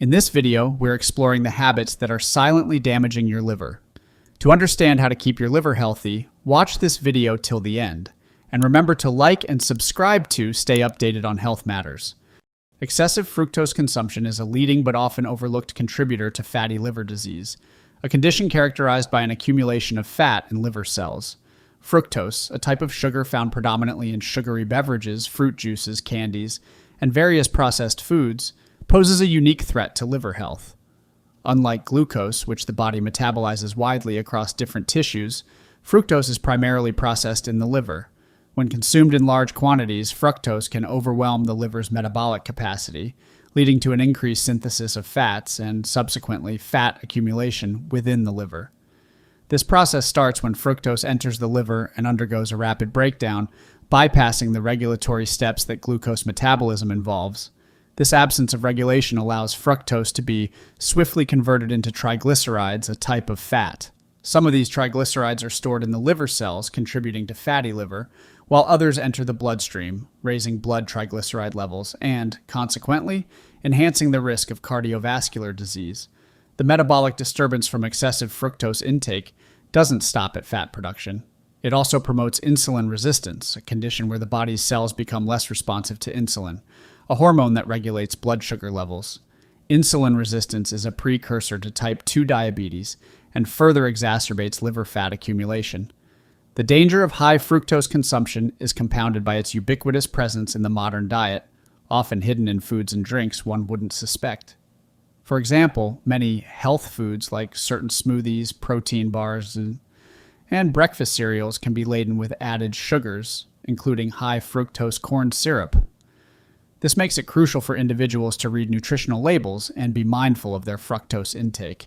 In this video, we're exploring the habits that are silently damaging your liver. To understand how to keep your liver healthy, watch this video till the end. And remember to like and subscribe to stay updated on health matters. Excessive fructose consumption is a leading but often overlooked contributor to fatty liver disease, a condition characterized by an accumulation of fat in liver cells. Fructose, a type of sugar found predominantly in sugary beverages, fruit juices, candies, and various processed foods, poses a unique threat to liver health. Unlike glucose, which the body metabolizes widely across different tissues, fructose is primarily processed in the liver. When consumed in large quantities, fructose can overwhelm the liver's metabolic capacity, leading to an increased synthesis of fats and, subsequently, fat accumulation within the liver. This process starts when fructose enters the liver and undergoes a rapid breakdown, bypassing the regulatory steps that glucose metabolism involves. This absence of regulation allows fructose to be swiftly converted into triglycerides, a type of fat. Some of these triglycerides are stored in the liver cells, contributing to fatty liver, while others enter the bloodstream, raising blood triglyceride levels and, consequently, enhancing the risk of cardiovascular disease. The metabolic disturbance from excessive fructose intake doesn't stop at fat production. It also promotes insulin resistance, a condition where the body's cells become less responsive to insulin, a hormone that regulates blood sugar levels. Insulin resistance is a precursor to type 2 diabetes and further exacerbates liver fat accumulation. The danger of high fructose consumption is compounded by its ubiquitous presence in the modern diet, often hidden in foods and drinks one wouldn't suspect. For example, many health foods like certain smoothies, protein bars, and breakfast cereals can be laden with added sugars, including high fructose corn syrup. This makes it crucial for individuals to read nutritional labels and be mindful of their fructose intake.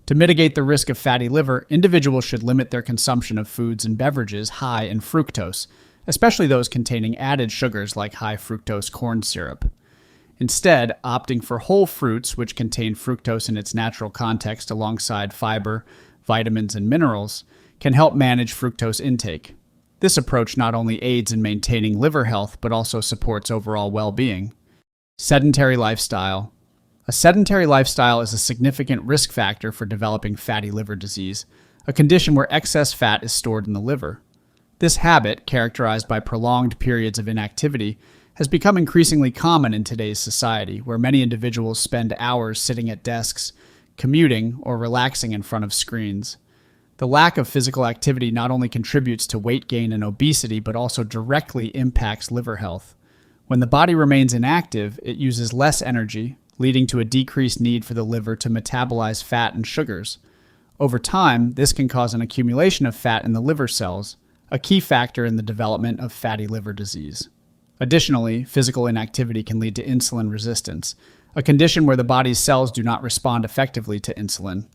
To mitigate the risk of fatty liver, individuals should limit their consumption of foods and beverages high in fructose, especially those containing added sugars like high fructose corn syrup. Instead, opting for whole fruits, which contain fructose in its natural context alongside fiber, vitamins, and minerals, can help manage fructose intake. This approach not only aids in maintaining liver health, but also supports overall well-being. Sedentary lifestyle. A sedentary lifestyle is a significant risk factor for developing fatty liver disease, a condition where excess fat is stored in the liver. This habit, characterized by prolonged periods of inactivity, has become increasingly common in today's society, where many individuals spend hours sitting at desks, commuting, or relaxing in front of screens. The lack of physical activity not only contributes to weight gain and obesity, but also directly impacts liver health. When the body remains inactive, it uses less energy, leading to a decreased need for the liver to metabolize fat and sugars. Over time, this can cause an accumulation of fat in the liver cells, a key factor in the development of fatty liver disease. Additionally, physical inactivity can lead to insulin resistance, a condition where the body's cells do not respond effectively to insulin.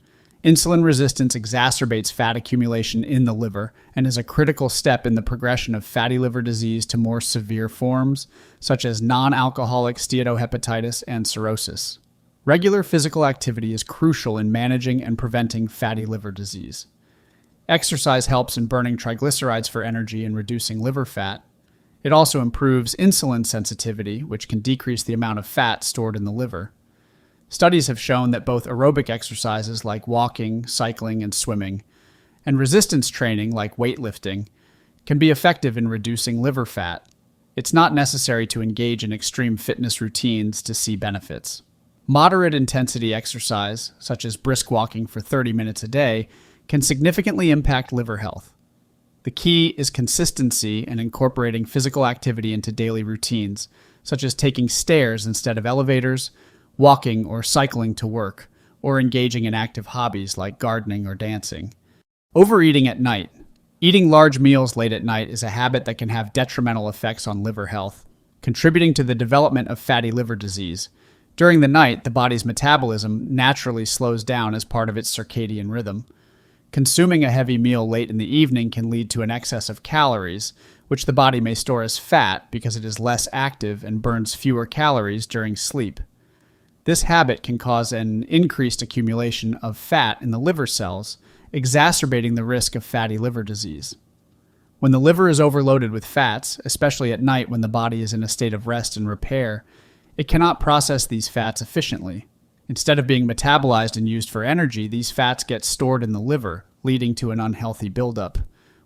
Insulin resistance exacerbates fat accumulation in the liver and is a critical step in the progression of fatty liver disease to more severe forms, such as non-alcoholic steatohepatitis and cirrhosis. Regular physical activity is crucial in managing and preventing fatty liver disease. Exercise helps in burning triglycerides for energy and reducing liver fat. It also improves insulin sensitivity, which can decrease the amount of fat stored in the liver. Studies have shown that both aerobic exercises like walking, cycling, and swimming, and resistance training like weightlifting, can be effective in reducing liver fat. It's not necessary to engage in extreme fitness routines to see benefits. Moderate intensity exercise, such as brisk walking for 30 minutes a day, can significantly impact liver health. The key is consistency and incorporating physical activity into daily routines, such as taking stairs instead of elevators, walking or cycling to work, or engaging in active hobbies like gardening or dancing. Overeating at night. Eating large meals late at night is a habit that can have detrimental effects on liver health, contributing to the development of fatty liver disease. During the night, the body's metabolism naturally slows down as part of its circadian rhythm. Consuming a heavy meal late in the evening can lead to an excess of calories, which the body may store as fat because it is less active and burns fewer calories during sleep. This habit can cause an increased accumulation of fat in the liver cells, exacerbating the risk of fatty liver disease. When the liver is overloaded with fats, especially at night when the body is in a state of rest and repair, it cannot process these fats efficiently. Instead of being metabolized and used for energy, these fats get stored in the liver, leading to an unhealthy buildup.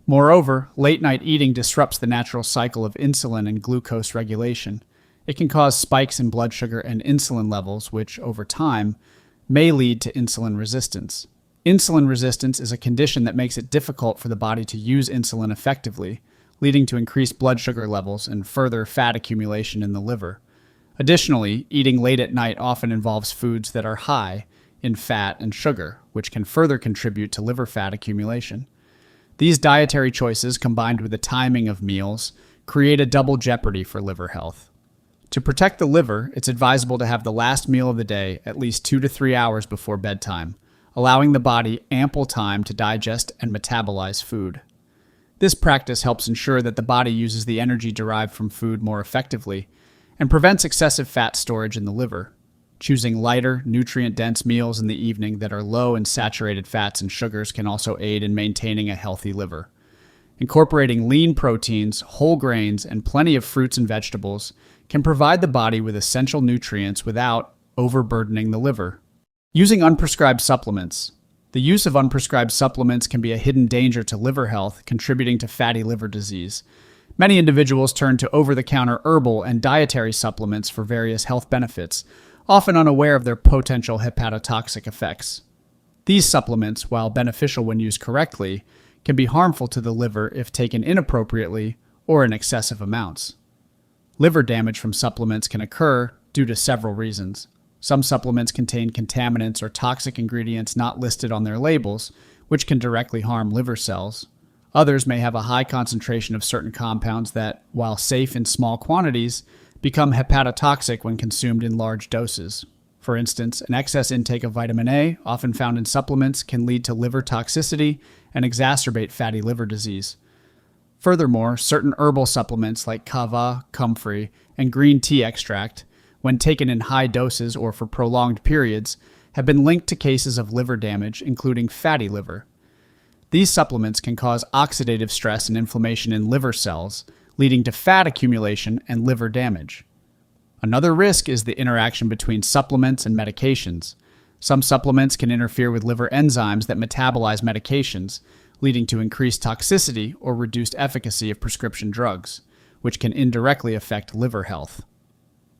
Moreover, late-night eating disrupts the natural cycle of insulin and glucose regulation. It can cause spikes in blood sugar and insulin levels, which, over time, may lead to insulin resistance. Insulin resistance is a condition that makes it difficult for the body to use insulin effectively, leading to increased blood sugar levels and further fat accumulation in the liver. Additionally, eating late at night often involves foods that are high in fat and sugar, which can further contribute to liver fat accumulation. These dietary choices, combined with the timing of meals, create a double jeopardy for liver health. To protect the liver, it's advisable to have the last meal of the day at least 2 to 3 hours before bedtime, allowing the body ample time to digest and metabolize food. This practice helps ensure that the body uses the energy derived from food more effectively and prevents excessive fat storage in the liver. Choosing lighter, nutrient-dense meals in the evening that are low in saturated fats and sugars can also aid in maintaining a healthy liver. Incorporating lean proteins, whole grains, and plenty of fruits and vegetables can provide the body with essential nutrients without overburdening the liver. Using unprescribed supplements. The use of unprescribed supplements can be a hidden danger to liver health, contributing to fatty liver disease. Many individuals turn to over-the-counter herbal and dietary supplements for various health benefits, often unaware of their potential hepatotoxic effects. These supplements, while beneficial when used correctly, can be harmful to the liver if taken inappropriately or in excessive amounts. Liver damage from supplements can occur due to several reasons. Some supplements contain contaminants or toxic ingredients not listed on their labels, which can directly harm liver cells. Others may have a high concentration of certain compounds that, while safe in small quantities, become hepatotoxic when consumed in large doses. For instance, an excess intake of vitamin A, often found in supplements, can lead to liver toxicity and exacerbate fatty liver disease. Furthermore, certain herbal supplements like kava, comfrey, and green tea extract, when taken in high doses or for prolonged periods, have been linked to cases of liver damage, including fatty liver. These supplements can cause oxidative stress and inflammation in liver cells, leading to fat accumulation and liver damage. Another risk is the interaction between supplements and medications. Some supplements can interfere with liver enzymes that metabolize medications, leading to increased toxicity or reduced efficacy of prescription drugs, which can indirectly affect liver health.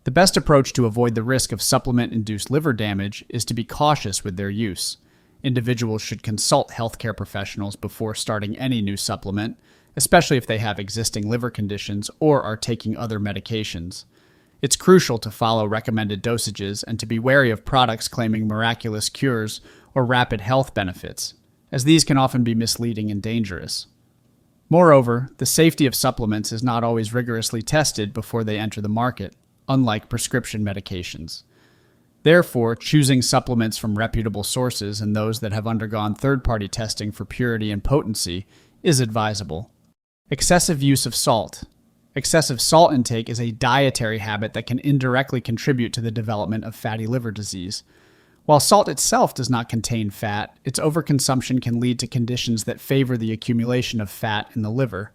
The best approach to avoid the risk of supplement-induced liver damage is to be cautious with their use. Individuals should consult healthcare professionals before starting any new supplement, especially if they have existing liver conditions or are taking other medications. It's crucial to follow recommended dosages and to be wary of products claiming miraculous cures or rapid health benefits, as these can often be misleading and dangerous. Moreover, the safety of supplements is not always rigorously tested before they enter the market, unlike prescription medications. Therefore, choosing supplements from reputable sources and those that have undergone third-party testing for purity and potency is advisable. Excessive use of salt. Excessive salt intake is a dietary habit that can indirectly contribute to the development of fatty liver disease. While salt itself does not contain fat, its overconsumption can lead to conditions that favor the accumulation of fat in the liver.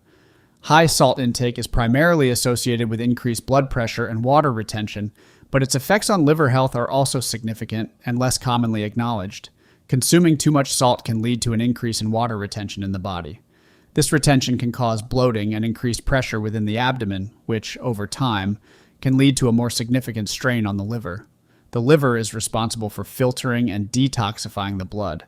High salt intake is primarily associated with increased blood pressure and water retention, but its effects on liver health are also significant and less commonly acknowledged. Consuming too much salt can lead to an increase in water retention in the body. This retention can cause bloating and increased pressure within the abdomen, which, over time, can lead to a more significant strain on the liver. The liver is responsible for filtering and detoxifying the blood,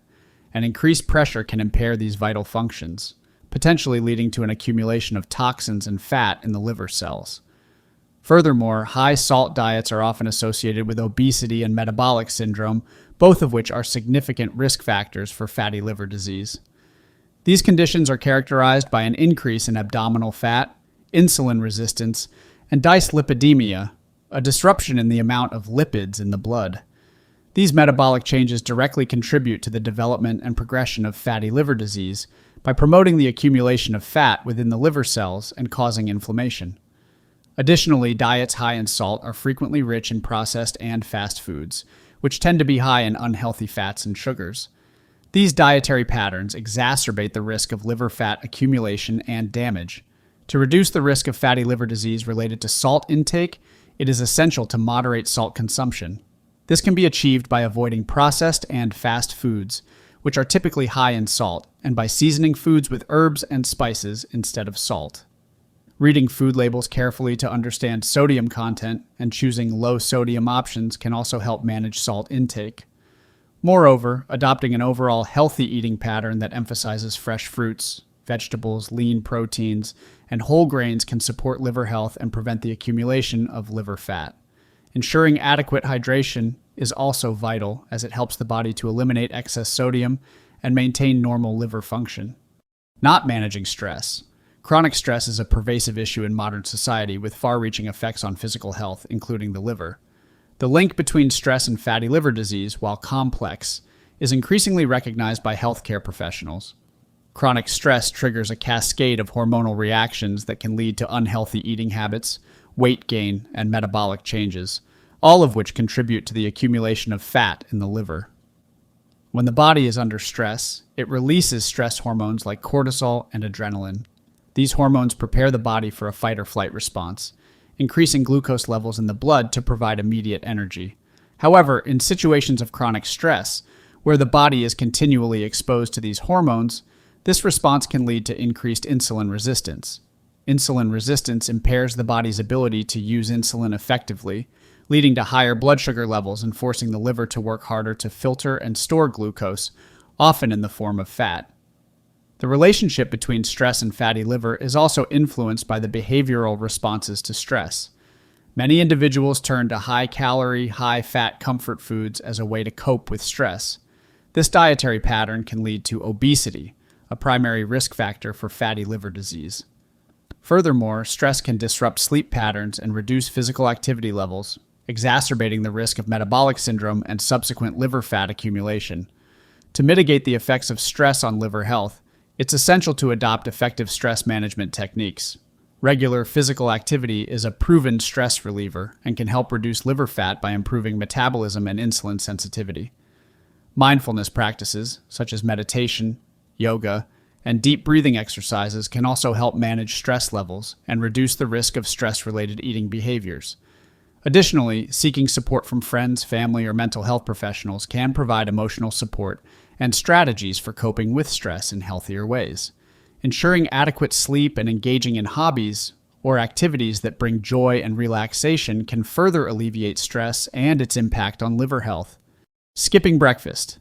and increased pressure can impair these vital functions, potentially leading to an accumulation of toxins and fat in the liver cells. Furthermore, high salt diets are often associated with obesity and metabolic syndrome, both of which are significant risk factors for fatty liver disease. These conditions are characterized by an increase in abdominal fat, insulin resistance, and dyslipidemia, a disruption in the amount of lipids in the blood. These metabolic changes directly contribute to the development and progression of fatty liver disease by promoting the accumulation of fat within the liver cells and causing inflammation. Additionally, diets high in salt are frequently rich in processed and fast foods, which tend to be high in unhealthy fats and sugars. These dietary patterns exacerbate the risk of liver fat accumulation and damage. To reduce the risk of fatty liver disease related to salt intake, it is essential to moderate salt consumption. This can be achieved by avoiding processed and fast foods, which are typically high in salt, and by seasoning foods with herbs and spices instead of salt. Reading food labels carefully to understand sodium content and choosing low-sodium options can also help manage salt intake. Moreover, adopting an overall healthy eating pattern that emphasizes fresh fruits, vegetables, lean proteins, and whole grains can support liver health and prevent the accumulation of liver fat. Ensuring adequate hydration is also vital, as it helps the body to eliminate excess sodium and maintain normal liver function. Not managing stress. Chronic stress is a pervasive issue in modern society with far-reaching effects on physical health, including the liver. The link between stress and fatty liver disease, while complex, is increasingly recognized by healthcare professionals. Chronic stress triggers a cascade of hormonal reactions that can lead to unhealthy eating habits, weight gain, and metabolic changes, all of which contribute to the accumulation of fat in the liver. When the body is under stress, it releases stress hormones like cortisol and adrenaline. These hormones prepare the body for a fight-or-flight response, increasing glucose levels in the blood to provide immediate energy. However, in situations of chronic stress, where the body is continually exposed to these hormones, this response can lead to increased insulin resistance. Insulin resistance impairs the body's ability to use insulin effectively, leading to higher blood sugar levels and forcing the liver to work harder to filter and store glucose, often in the form of fat. The relationship between stress and fatty liver is also influenced by the behavioral responses to stress. Many individuals turn to high-calorie, high-fat comfort foods as a way to cope with stress. This dietary pattern can lead to obesity, a primary risk factor for fatty liver disease. Furthermore, stress can disrupt sleep patterns and reduce physical activity levels, exacerbating the risk of metabolic syndrome and subsequent liver fat accumulation. To mitigate the effects of stress on liver health, it's essential to adopt effective stress management techniques. Regular physical activity is a proven stress reliever and can help reduce liver fat by improving metabolism and insulin sensitivity. Mindfulness practices, such as meditation, yoga, and deep breathing exercises can also help manage stress levels and reduce the risk of stress-related eating behaviors. Additionally, seeking support from friends, family, or mental health professionals can provide emotional support and strategies for coping with stress in healthier ways. Ensuring adequate sleep and engaging in hobbies or activities that bring joy and relaxation can further alleviate stress and its impact on liver health. Skipping breakfast.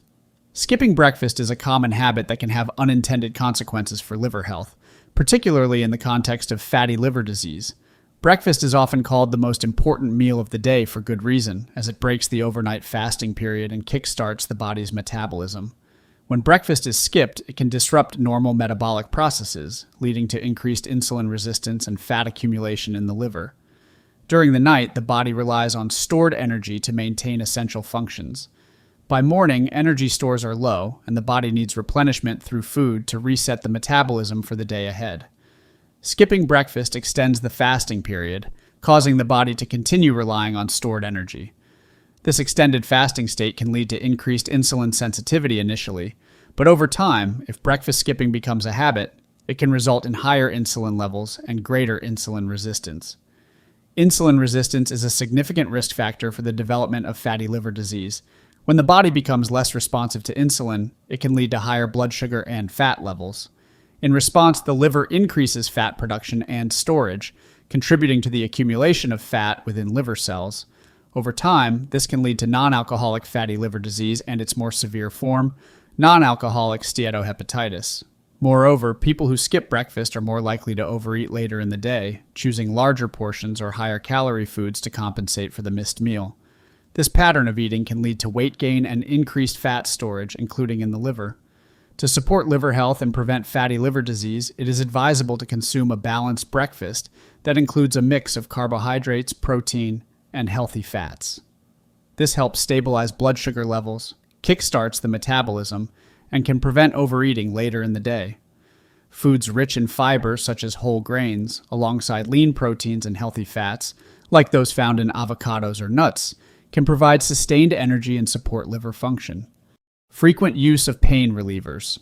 Skipping breakfast is a common habit that can have unintended consequences for liver health, particularly in the context of fatty liver disease. Breakfast is often called the most important meal of the day for good reason, as it breaks the overnight fasting period and kickstarts the body's metabolism. When breakfast is skipped, it can disrupt normal metabolic processes, leading to increased insulin resistance and fat accumulation in the liver. During the night, the body relies on stored energy to maintain essential functions. By morning, energy stores are low, and the body needs replenishment through food to reset the metabolism for the day ahead. Skipping breakfast extends the fasting period, causing the body to continue relying on stored energy. This extended fasting state can lead to increased insulin sensitivity initially, but over time, if breakfast skipping becomes a habit, it can result in higher insulin levels and greater insulin resistance. Insulin resistance is a significant risk factor for the development of fatty liver disease. When the body becomes less responsive to insulin, it can lead to higher blood sugar and fat levels. In response, the liver increases fat production and storage, contributing to the accumulation of fat within liver cells. Over time, this can lead to non-alcoholic fatty liver disease and its more severe form, non-alcoholic steatohepatitis. Moreover, people who skip breakfast are more likely to overeat later in the day, choosing larger portions or higher calorie foods to compensate for the missed meal. This pattern of eating can lead to weight gain and increased fat storage, including in the liver. To support liver health and prevent fatty liver disease, it is advisable to consume a balanced breakfast that includes a mix of carbohydrates, protein, and healthy fats. This helps stabilize blood sugar levels, kickstarts the metabolism, and can prevent overeating later in the day. Foods rich in fiber, such as whole grains, alongside lean proteins and healthy fats, like those found in avocados or nuts, can provide sustained energy and support liver function. Frequent use of pain relievers.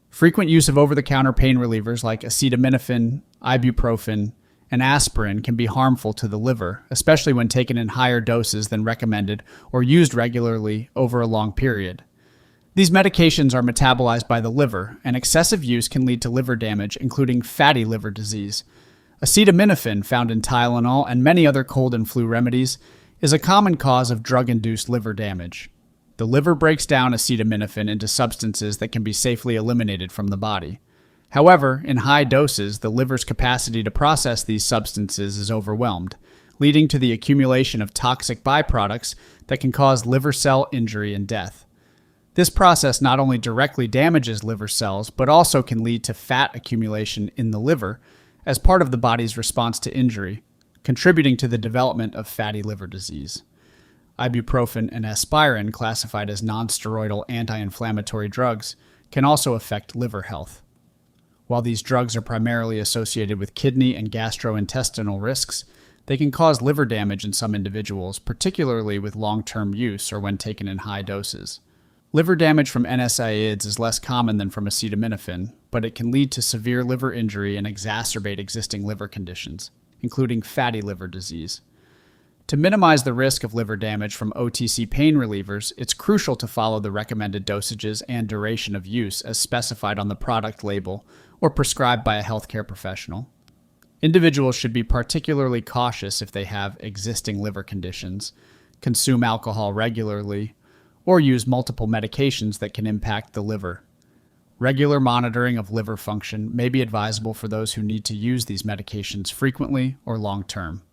Frequent use of over-the-counter pain relievers like acetaminophen, ibuprofen, and aspirin can be harmful to the liver, especially when taken in higher doses than recommended or used regularly over a long period. These medications are metabolized by the liver, and excessive use can lead to liver damage, including fatty liver disease. Acetaminophen, found in Tylenol and many other cold and flu remedies, is a common cause of drug-induced liver damage. The liver breaks down acetaminophen into substances that can be safely eliminated from the body. However, in high doses, the liver's capacity to process these substances is overwhelmed, leading to the accumulation of toxic byproducts that can cause liver cell injury and death. This process not only directly damages liver cells, but also can lead to fat accumulation in the liver as part of the body's response to injury, contributing to the development of fatty liver disease. Ibuprofen and aspirin, classified as nonsteroidal anti-inflammatory drugs, can also affect liver health. While these drugs are primarily associated with kidney and gastrointestinal risks, they can cause liver damage in some individuals, particularly with long-term use or when taken in high doses. Liver damage from NSAIDs is less common than from acetaminophen, but it can lead to severe liver injury and exacerbate existing liver conditions, including fatty liver disease. To minimize the risk of liver damage from OTC pain relievers, it's crucial to follow the recommended dosages and duration of use as specified on the product label or prescribed by a healthcare professional. Individuals should be particularly cautious if they have existing liver conditions, consume alcohol regularly, or use multiple medications that can impact the liver. Regular monitoring of liver function may be advisable for those who need to use these medications frequently or long-term.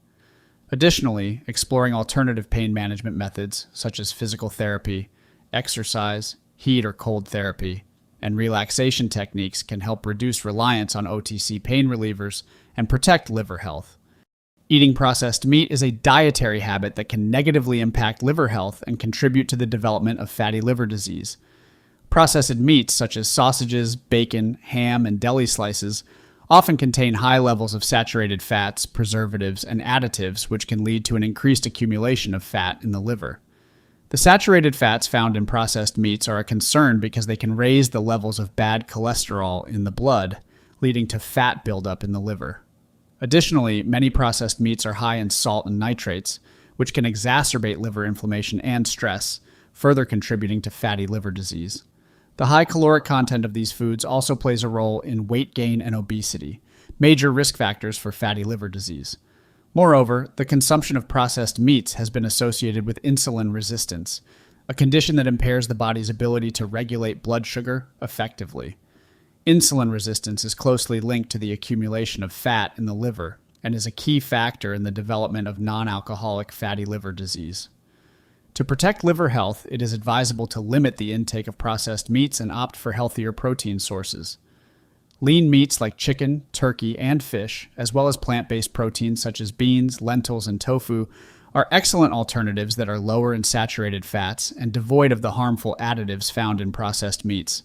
Additionally, exploring alternative pain management methods such as physical therapy, exercise, heat or cold therapy, and relaxation techniques can help reduce reliance on OTC pain relievers and protect liver health. Eating processed meat is a dietary habit that can negatively impact liver health and contribute to the development of fatty liver disease. Processed meats such as sausages, bacon, ham, and deli slices often contain high levels of saturated fats, preservatives, and additives, which can lead to an increased accumulation of fat in the liver. The saturated fats found in processed meats are a concern because they can raise the levels of bad cholesterol in the blood, leading to fat buildup in the liver. Additionally, many processed meats are high in salt and nitrates, which can exacerbate liver inflammation and stress, further contributing to fatty liver disease. The high caloric content of these foods also plays a role in weight gain and obesity, major risk factors for fatty liver disease. Moreover, the consumption of processed meats has been associated with insulin resistance, a condition that impairs the body's ability to regulate blood sugar effectively. Insulin resistance is closely linked to the accumulation of fat in the liver and is a key factor in the development of non-alcoholic fatty liver disease. To protect liver health, it is advisable to limit the intake of processed meats and opt for healthier protein sources. Lean meats like chicken, turkey, and fish, as well as plant-based proteins such as beans, lentils, and tofu, are excellent alternatives that are lower in saturated fats and devoid of the harmful additives found in processed meats.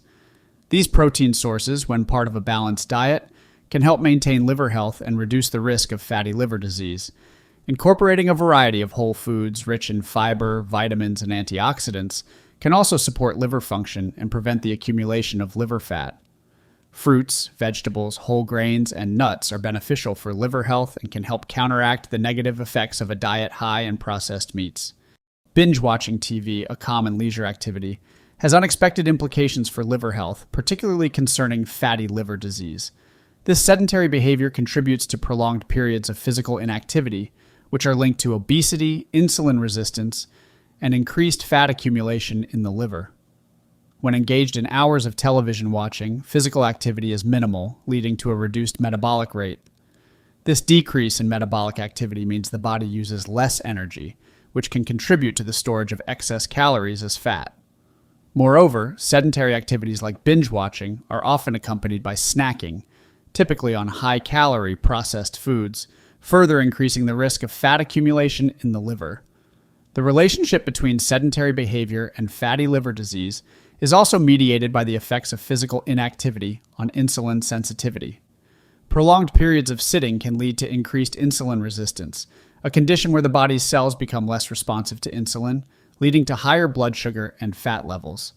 These protein sources, when part of a balanced diet, can help maintain liver health and reduce the risk of fatty liver disease. Incorporating a variety of whole foods rich in fiber, vitamins, and antioxidants can also support liver function and prevent the accumulation of liver fat. Fruits, vegetables, whole grains, and nuts are beneficial for liver health and can help counteract the negative effects of a diet high in processed meats. Binge-watching TV, a common leisure activity, has unexpected implications for liver health, particularly concerning fatty liver disease. This sedentary behavior contributes to prolonged periods of physical inactivity, which are linked to obesity, insulin resistance, and increased fat accumulation in the liver. When engaged in hours of television watching, physical activity is minimal, leading to a reduced metabolic rate. This decrease in metabolic activity means the body uses less energy, which can contribute to the storage of excess calories as fat. Moreover, sedentary activities like binge watching are often accompanied by snacking, typically on high-calorie processed foods, further increasing the risk of fat accumulation in the liver. The relationship between sedentary behavior and fatty liver disease is also mediated by the effects of physical inactivity on insulin sensitivity. Prolonged periods of sitting can lead to increased insulin resistance, a condition where the body's cells become less responsive to insulin, leading to higher blood sugar and fat levels.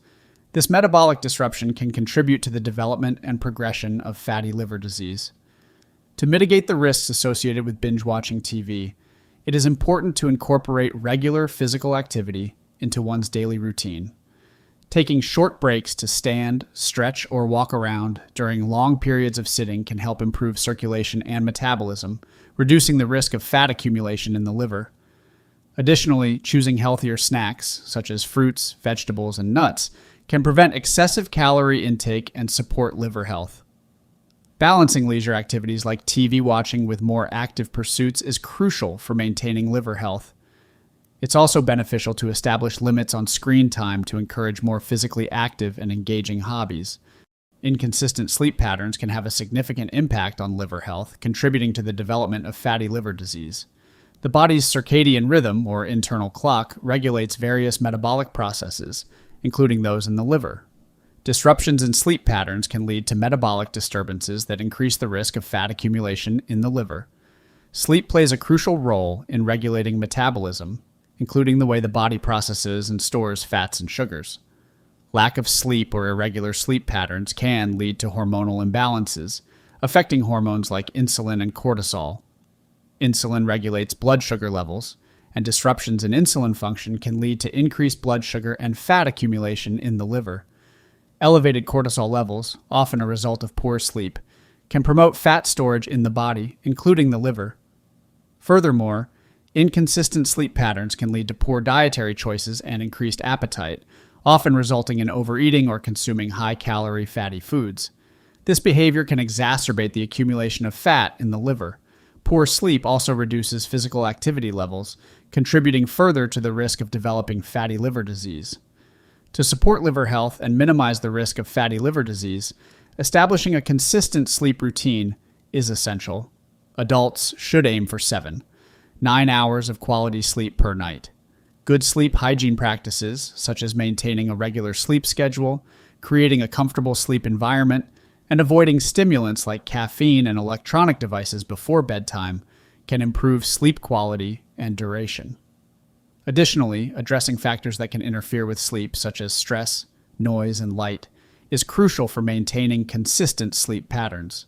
This metabolic disruption can contribute to the development and progression of fatty liver disease. To To mitigate the risks associated with binge watching TV, it is important to incorporate regular physical activity into one's daily routine. Taking short breaks to stand, stretch, or walk around during long periods of sitting can help improve circulation and metabolism, reducing the risk of fat accumulation in the liver. Additionally, choosing healthier snacks, such as fruits, vegetables, and nuts, can prevent excessive calorie intake and support liver health. Balancing leisure activities like TV watching with more active pursuits is crucial for maintaining liver health. It's also beneficial to establish limits on screen time to encourage more physically active and engaging hobbies. Inconsistent sleep patterns can have a significant impact on liver health, contributing to the development of fatty liver disease. The body's circadian rhythm, or internal clock, regulates various metabolic processes, including those in the liver. Disruptions in sleep patterns can lead to metabolic disturbances that increase the risk of fat accumulation in the liver. Sleep plays a crucial role in regulating metabolism, including the way the body processes and stores fats and sugars. Lack of sleep or irregular sleep patterns can lead to hormonal imbalances, affecting hormones like insulin and cortisol. Insulin regulates blood sugar levels, and disruptions in insulin function can lead to increased blood sugar and fat accumulation in the liver. Elevated cortisol levels, often a result of poor sleep, can promote fat storage in the body, including the liver. Furthermore, inconsistent sleep patterns can lead to poor dietary choices and increased appetite, often resulting in overeating or consuming high-calorie fatty foods. This behavior can exacerbate the accumulation of fat in the liver. Poor sleep also reduces physical activity levels, contributing further to the risk of developing fatty liver disease. To support liver health and minimize the risk of fatty liver disease, establishing a consistent sleep routine is essential. Adults should aim for 9 hours of quality sleep per night. Good sleep hygiene practices, such as maintaining a regular sleep schedule, creating a comfortable sleep environment, and avoiding stimulants like caffeine and electronic devices before bedtime, can improve sleep quality and duration. Additionally, addressing factors that can interfere with sleep, such as stress, noise, and light, is crucial for maintaining consistent sleep patterns.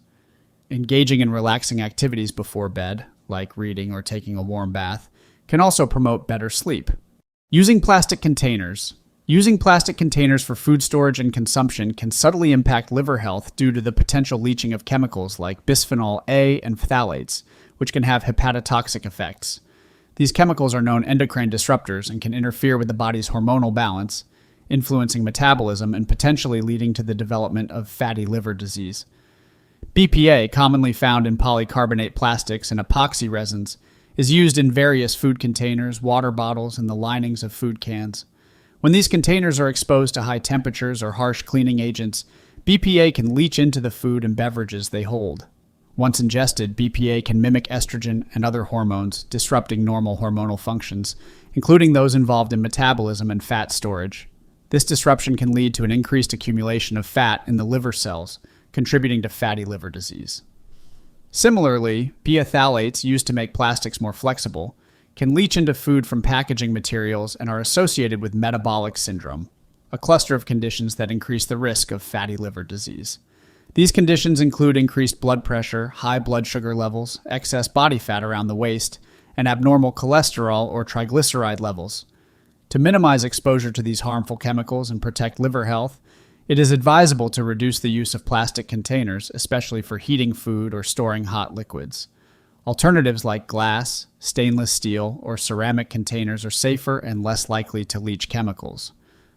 Engaging in relaxing activities before bed, like reading or taking a warm bath, can also promote better sleep. Using plastic containers. Using plastic containers for food storage and consumption can subtly impact liver health due to the potential leaching of chemicals like bisphenol A and phthalates, which can have hepatotoxic effects. These chemicals are known endocrine disruptors and can interfere with the body's hormonal balance, influencing metabolism and potentially leading to the development of fatty liver disease. BPA, commonly found in polycarbonate plastics and epoxy resins, is used in various food containers, water bottles, and the linings of food cans. When these containers are exposed to high temperatures or harsh cleaning agents, BPA can leach into the food and beverages they hold. Once ingested, BPA can mimic estrogen and other hormones, disrupting normal hormonal functions, including those involved in metabolism and fat storage. This disruption can lead to an increased accumulation of fat in the liver cells, contributing to fatty liver disease. Similarly, phthalates, used to make plastics more flexible, can leach into food from packaging materials and are associated with metabolic syndrome, a cluster of conditions that increase the risk of fatty liver disease. These conditions include increased blood pressure, high blood sugar levels, excess body fat around the waist, and abnormal cholesterol or triglyceride levels. To minimize exposure to these harmful chemicals and protect liver health, it is advisable to reduce the use of plastic containers, especially for heating food or storing hot liquids. Alternatives like glass, stainless steel, or ceramic containers are safer and less likely to leach chemicals.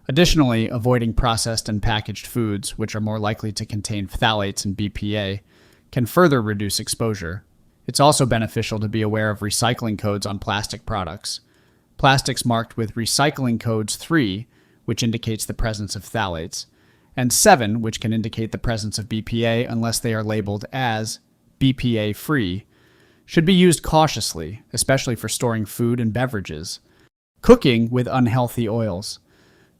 Additionally, avoiding processed and packaged foods, which are more likely to contain phthalates and BPA, can further reduce exposure. It's also beneficial to be aware of recycling codes on plastic products. Plastics marked with recycling codes 3, which indicates the presence of phthalates, and 7, which can indicate the presence of BPA unless they are labeled as BPA-free, should be used cautiously, especially for storing food and beverages. Cooking with unhealthy oils.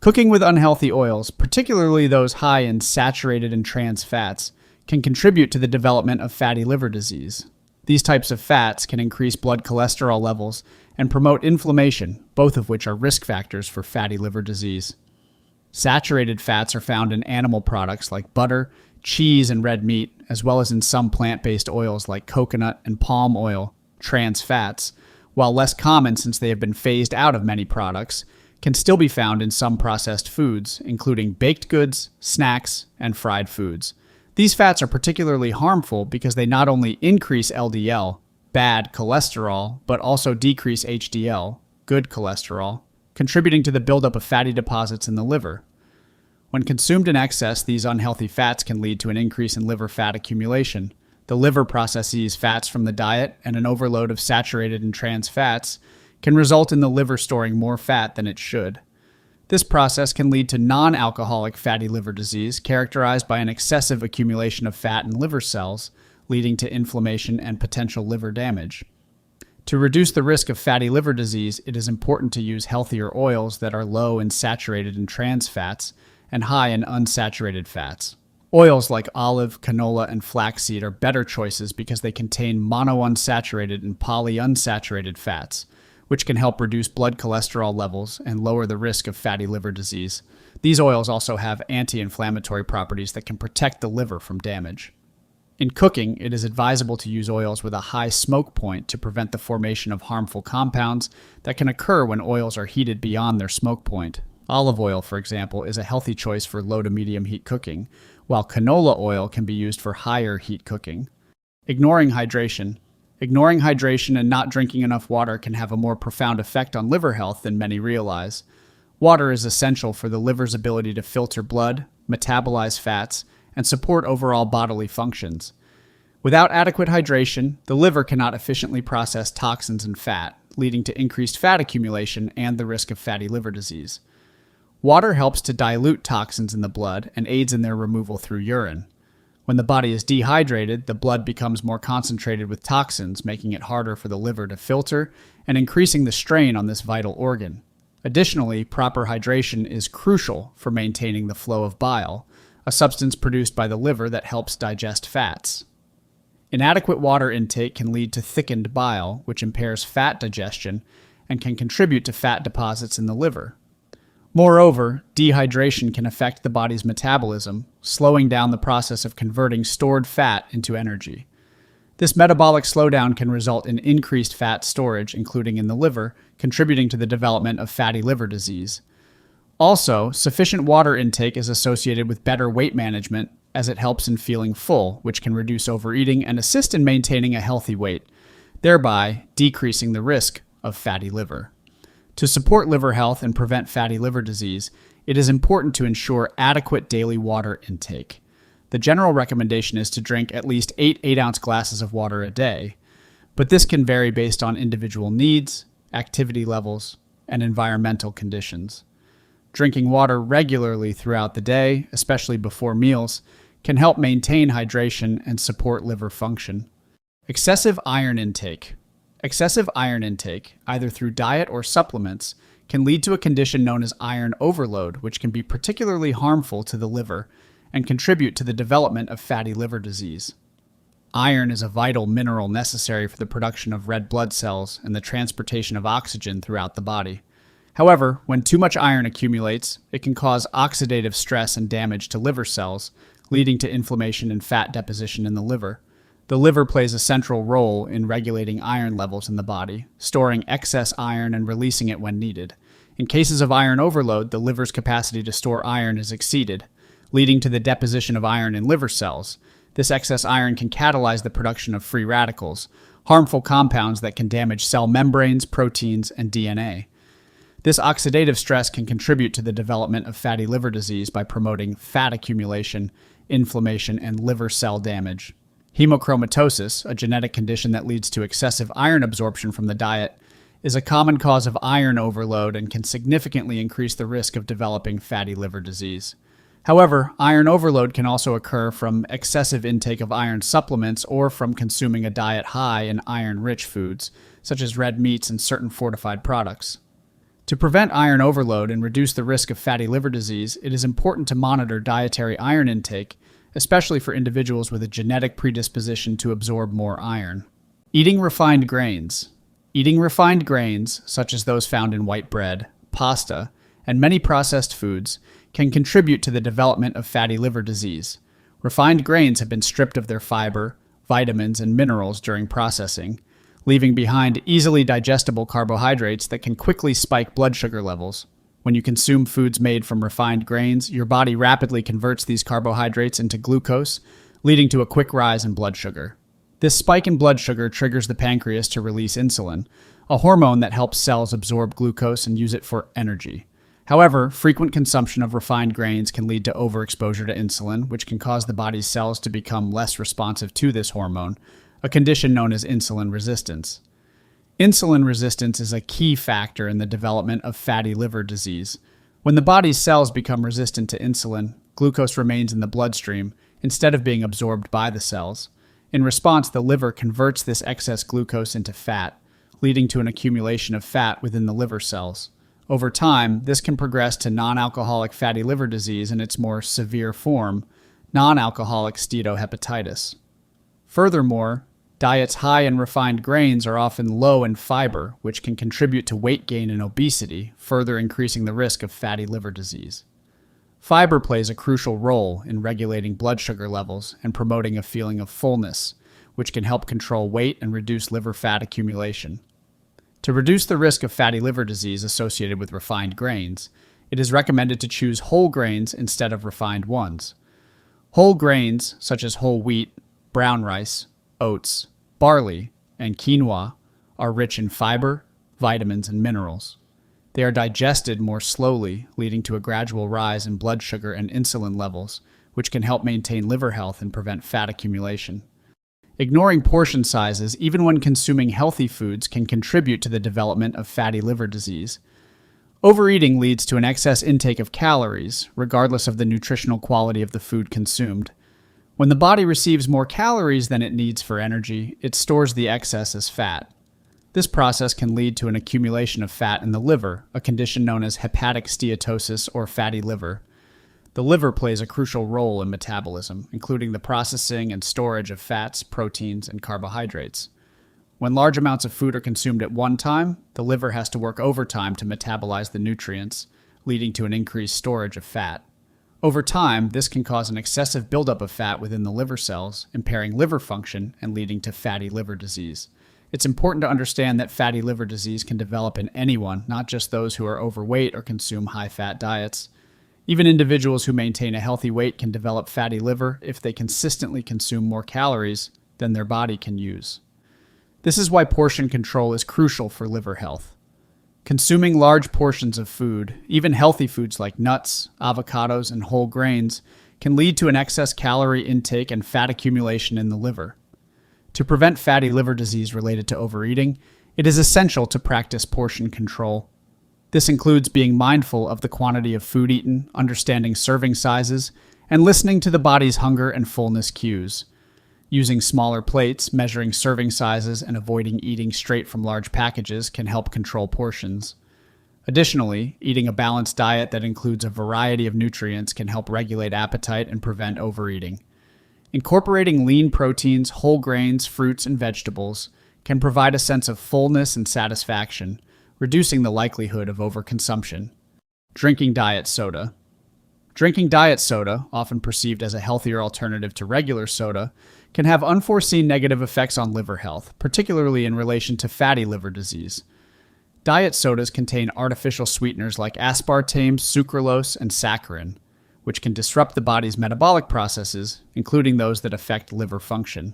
Cooking with unhealthy oils, particularly those high in saturated and trans fats, can contribute to the development of fatty liver disease. These types of fats can increase blood cholesterol levels and promote inflammation, both of which are risk factors for fatty liver disease. Saturated fats are found in animal products like butter, cheese and red meat, as well as in some plant-based oils like coconut and palm oil, trans fats, while less common since they have been phased out of many products, can still be found in some processed foods, including baked goods, snacks, and fried foods. These fats are particularly harmful because they not only increase LDL, bad cholesterol, but also decrease HDL, good cholesterol, contributing to the buildup of fatty deposits in the liver. When consumed in excess, these unhealthy fats can lead to an increase in liver fat accumulation. The liver processes fats from the diet, and an overload of saturated and trans fats can result in the liver storing more fat than it should. This process can lead to non-alcoholic fatty liver disease, characterized by an excessive accumulation of fat in liver cells, leading to inflammation and potential liver damage. To reduce the risk of fatty liver disease, it is important to use healthier oils that are low in saturated and trans fats and high in unsaturated fats. Oils like olive, canola, and flaxseed are better choices because they contain monounsaturated and polyunsaturated fats, which can help reduce blood cholesterol levels and lower the risk of fatty liver disease. These oils also have anti-inflammatory properties that can protect the liver from damage. In cooking, it is advisable to use oils with a high smoke point to prevent the formation of harmful compounds that can occur when oils are heated beyond their smoke point. Olive oil, for example, is a healthy choice for low to medium heat cooking, while canola oil can be used for higher heat cooking. Ignoring hydration and not drinking enough water can have a more profound effect on liver health than many realize. Water is essential for the liver's ability to filter blood, metabolize fats, and support overall bodily functions. Without adequate hydration, the liver cannot efficiently process toxins and fat, leading to increased fat accumulation and the risk of fatty liver disease. Water helps to dilute toxins in the blood and aids in their removal through urine. When the body is dehydrated, the blood becomes more concentrated with toxins, making it harder for the liver to filter and increasing the strain on this vital organ. Additionally, proper hydration is crucial for maintaining the flow of bile, a substance produced by the liver that helps digest fats. Inadequate water intake can lead to thickened bile, which impairs fat digestion and can contribute to fat deposits in the liver. Moreover, dehydration can affect the body's metabolism, slowing down the process of converting stored fat into energy. This metabolic slowdown can result in increased fat storage, including in the liver, contributing to the development of fatty liver disease. Also, sufficient water intake is associated with better weight management, as it helps in feeling full, which can reduce overeating and assist in maintaining a healthy weight, thereby decreasing the risk of fatty liver. To support liver health and prevent fatty liver disease, it is important to ensure adequate daily water intake. The general recommendation is to drink at least 8 8-ounce glasses of water a day, but this can vary based on individual needs, activity levels, and environmental conditions. Drinking water regularly throughout the day, especially before meals, can help maintain hydration and support liver function. Excessive iron intake. Excessive iron intake, either through diet or supplements, can lead to a condition known as iron overload, which can be particularly harmful to the liver and contribute to the development of fatty liver disease. Iron is a vital mineral necessary for the production of red blood cells and the transportation of oxygen throughout the body. However, when too much iron accumulates, it can cause oxidative stress and damage to liver cells, leading to inflammation and fat deposition in the liver. The liver plays a central role in regulating iron levels in the body, storing excess iron and releasing it when needed. In cases of iron overload, the liver's capacity to store iron is exceeded, leading to the deposition of iron in liver cells. This excess iron can catalyze the production of free radicals, harmful compounds that can damage cell membranes, proteins, and DNA. This oxidative stress can contribute to the development of fatty liver disease by promoting fat accumulation, inflammation, and liver cell damage. Hemochromatosis, a genetic condition that leads to excessive iron absorption from the diet, is a common cause of iron overload and can significantly increase the risk of developing fatty liver disease. However, iron overload can also occur from excessive intake of iron supplements or from consuming a diet high in iron-rich foods, such as red meats and certain fortified products. To prevent iron overload and reduce the risk of fatty liver disease, it is important to monitor dietary iron intake, especially for individuals with a genetic predisposition to absorb more iron. Eating refined grains. Eating refined grains, such as those found in white bread, pasta, and many processed foods, can contribute to the development of fatty liver disease. Refined grains have been stripped of their fiber, vitamins, and minerals during processing, leaving behind easily digestible carbohydrates that can quickly spike blood sugar levels. When you consume foods made from refined grains, your body rapidly converts these carbohydrates into glucose, leading to a quick rise in blood sugar. This spike in blood sugar triggers the pancreas to release insulin, a hormone that helps cells absorb glucose and use it for energy. However, frequent consumption of refined grains can lead to overexposure to insulin, which can cause the body's cells to become less responsive to this hormone, a condition known as insulin resistance. Insulin resistance is a key factor in the development of fatty liver disease. When the body's cells become resistant to insulin, glucose remains in the bloodstream instead of being absorbed by the cells. In response, the liver converts this excess glucose into fat, leading to an accumulation of fat within the liver cells. Over time, this can progress to non-alcoholic fatty liver disease in its more severe form, non-alcoholic steatohepatitis. Furthermore, diets high in refined grains are often low in fiber, which can contribute to weight gain and obesity, further increasing the risk of fatty liver disease. Fiber plays a crucial role in regulating blood sugar levels and promoting a feeling of fullness, which can help control weight and reduce liver fat accumulation. To reduce the risk of fatty liver disease associated with refined grains, it is recommended to choose whole grains instead of refined ones. Whole grains, such as whole wheat, brown rice, oats, barley, and quinoa, are rich in fiber, vitamins, and minerals. They are digested more slowly, leading to a gradual rise in blood sugar and insulin levels, which can help maintain liver health and prevent fat accumulation. Ignoring portion sizes, even when consuming healthy foods, can contribute to the development of fatty liver disease. Overeating leads to an excess intake of calories, regardless of the nutritional quality of the food consumed. When the body receives more calories than it needs for energy, it stores the excess as fat. This process can lead to an accumulation of fat in the liver, a condition known as hepatic steatosis or fatty liver. The liver plays a crucial role in metabolism, including the processing and storage of fats, proteins, and carbohydrates. When large amounts of food are consumed at one time, the liver has to work overtime to metabolize the nutrients, leading to an increased storage of fat. Over time, this can cause an excessive buildup of fat within the liver cells, impairing liver function and leading to fatty liver disease. It's important to understand that fatty liver disease can develop in anyone, not just those who are overweight or consume high-fat diets. Even individuals who maintain a healthy weight can develop fatty liver if they consistently consume more calories than their body can use. This is why portion control is crucial for liver health. Consuming large portions of food, even healthy foods like nuts, avocados, and whole grains, can lead to an excess calorie intake and fat accumulation in the liver. To prevent fatty liver disease related to overeating, it is essential to practice portion control. This includes being mindful of the quantity of food eaten, understanding serving sizes, and listening to the body's hunger and fullness cues. Using smaller plates, measuring serving sizes, and avoiding eating straight from large packages can help control portions. Additionally, eating a balanced diet that includes a variety of nutrients can help regulate appetite and prevent overeating. Incorporating lean proteins, whole grains, fruits, and vegetables can provide a sense of fullness and satisfaction, reducing the likelihood of overconsumption. Drinking diet soda. Drinking diet soda, often perceived as a healthier alternative to regular soda, can have unforeseen negative effects on liver health, particularly in relation to fatty liver disease. Diet sodas contain artificial sweeteners like aspartame, sucralose, and saccharin, which can disrupt the body's metabolic processes, including those that affect liver function.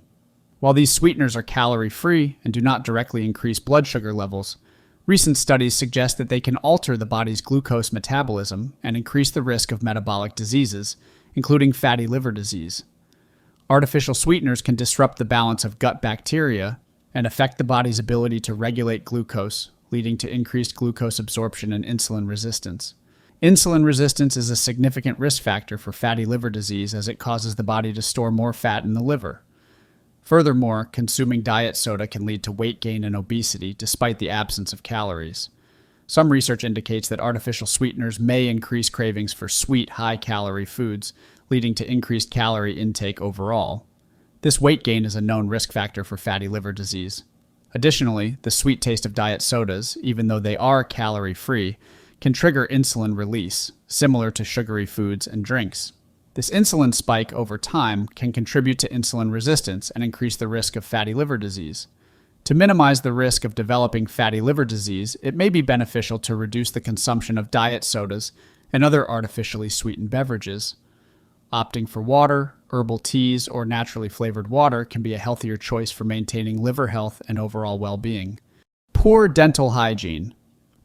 While these sweeteners are calorie-free and do not directly increase blood sugar levels, recent studies suggest that they can alter the body's glucose metabolism and increase the risk of metabolic diseases, including fatty liver disease. Artificial sweeteners can disrupt the balance of gut bacteria and affect the body's ability to regulate glucose, leading to increased glucose absorption and insulin resistance. Insulin resistance is a significant risk factor for fatty liver disease as it causes the body to store more fat in the liver. Furthermore, consuming diet soda can lead to weight gain and obesity despite the absence of calories. Some research indicates that artificial sweeteners may increase cravings for sweet, high-calorie foods, leading to increased calorie intake overall. This weight gain is a known risk factor for fatty liver disease. Additionally, the sweet taste of diet sodas, even though they are calorie-free, can trigger insulin release, similar to sugary foods and drinks. This insulin spike over time can contribute to insulin resistance and increase the risk of fatty liver disease. To minimize the risk of developing fatty liver disease, it may be beneficial to reduce the consumption of diet sodas and other artificially sweetened beverages. Opting for water, herbal teas, or naturally flavored water can be a healthier choice for maintaining liver health and overall well-being. Poor dental hygiene.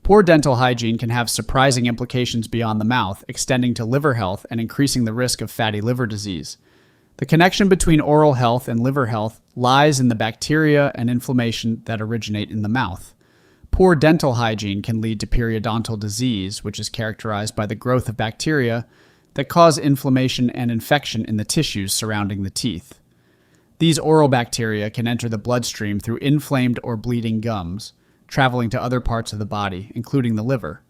Poor dental hygiene can have surprising implications beyond the mouth, extending to liver health and increasing the risk of fatty liver disease. The connection between oral health and liver health lies in the bacteria and inflammation that originate in the mouth. Poor dental hygiene can lead to periodontal disease, which is characterized by the growth of bacteria that cause inflammation and infection in the tissues surrounding the teeth. These oral bacteria can enter the bloodstream through inflamed or bleeding gums, traveling to other parts of the body, including the liver.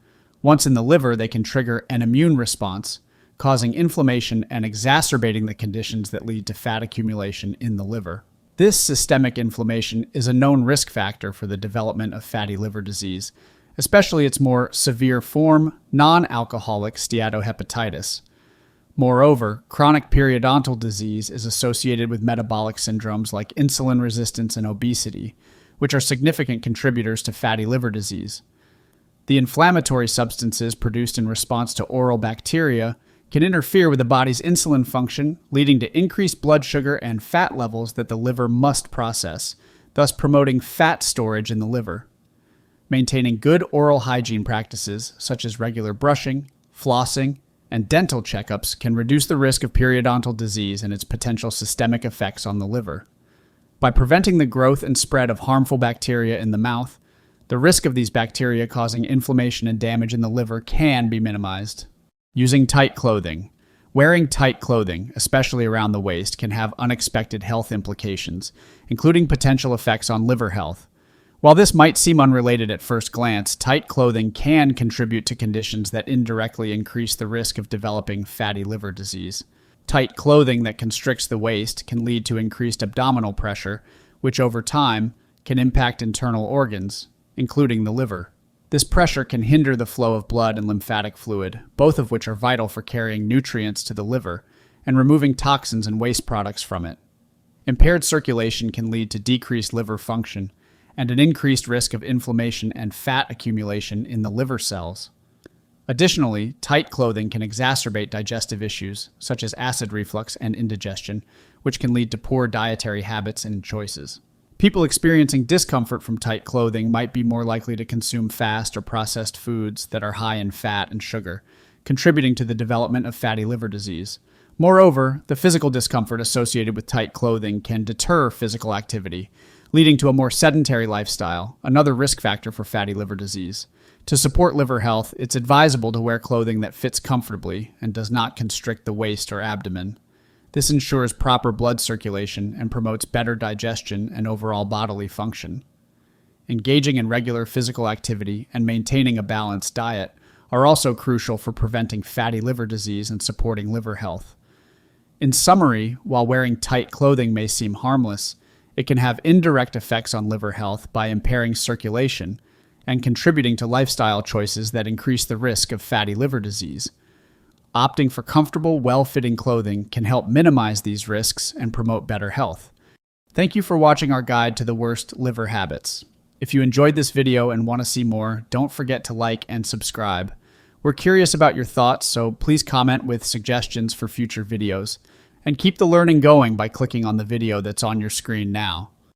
Once in the liver, they can trigger an immune response, causing inflammation and exacerbating the conditions that lead to fat accumulation in the liver. This systemic inflammation is a known risk factor for the development of fatty liver disease, especially its more severe form, non-alcoholic steatohepatitis. Moreover, chronic periodontal disease is associated with metabolic syndromes like insulin resistance and obesity, which are significant contributors to fatty liver disease. The inflammatory substances produced in response to oral bacteria can interfere with the body's insulin function, leading to increased blood sugar and fat levels that the liver must process, thus promoting fat storage in the liver. Maintaining good oral hygiene practices, such as regular brushing, flossing, and dental checkups, can reduce the risk of periodontal disease and its potential systemic effects on the liver. By preventing the growth and spread of harmful bacteria in the mouth, the risk of these bacteria causing inflammation and damage in the liver can be minimized. Using tight clothing. Wearing tight clothing, especially around the waist, can have unexpected health implications, including potential effects on liver health. While this might seem unrelated at first glance, tight clothing can contribute to conditions that indirectly increase the risk of developing fatty liver disease. Tight clothing that constricts the waist can lead to increased abdominal pressure, which over time can impact internal organs, including the liver. This pressure can hinder the flow of blood and lymphatic fluid, both of which are vital for carrying nutrients to the liver and removing toxins and waste products from it. Impaired circulation can lead to decreased liver function and an increased risk of inflammation and fat accumulation in the liver cells. Additionally, tight clothing can exacerbate digestive issues, such as acid reflux and indigestion, which can lead to poor dietary habits and choices. People experiencing discomfort from tight clothing might be more likely to consume fast or processed foods that are high in fat and sugar, contributing to the development of fatty liver disease. Moreover, the physical discomfort associated with tight clothing can deter physical activity, leading to a more sedentary lifestyle, another risk factor for fatty liver disease. To support liver health, it's advisable to wear clothing that fits comfortably and does not constrict the waist or abdomen. This ensures proper blood circulation and promotes better digestion and overall bodily function. Engaging in regular physical activity and maintaining a balanced diet are also crucial for preventing fatty liver disease and supporting liver health. In summary, while wearing tight clothing may seem harmless, it can have indirect effects on liver health by impairing circulation and contributing to lifestyle choices that increase the risk of fatty liver disease. Opting for comfortable, well-fitting clothing can help minimize these risks and promote better health. Thank you for watching our guide to the worst liver habits. If you enjoyed this video and want to see more, don't forget to like and subscribe. We're curious about your thoughts, so please comment with suggestions for future videos. And keep the learning going by clicking on the video that's on your screen now.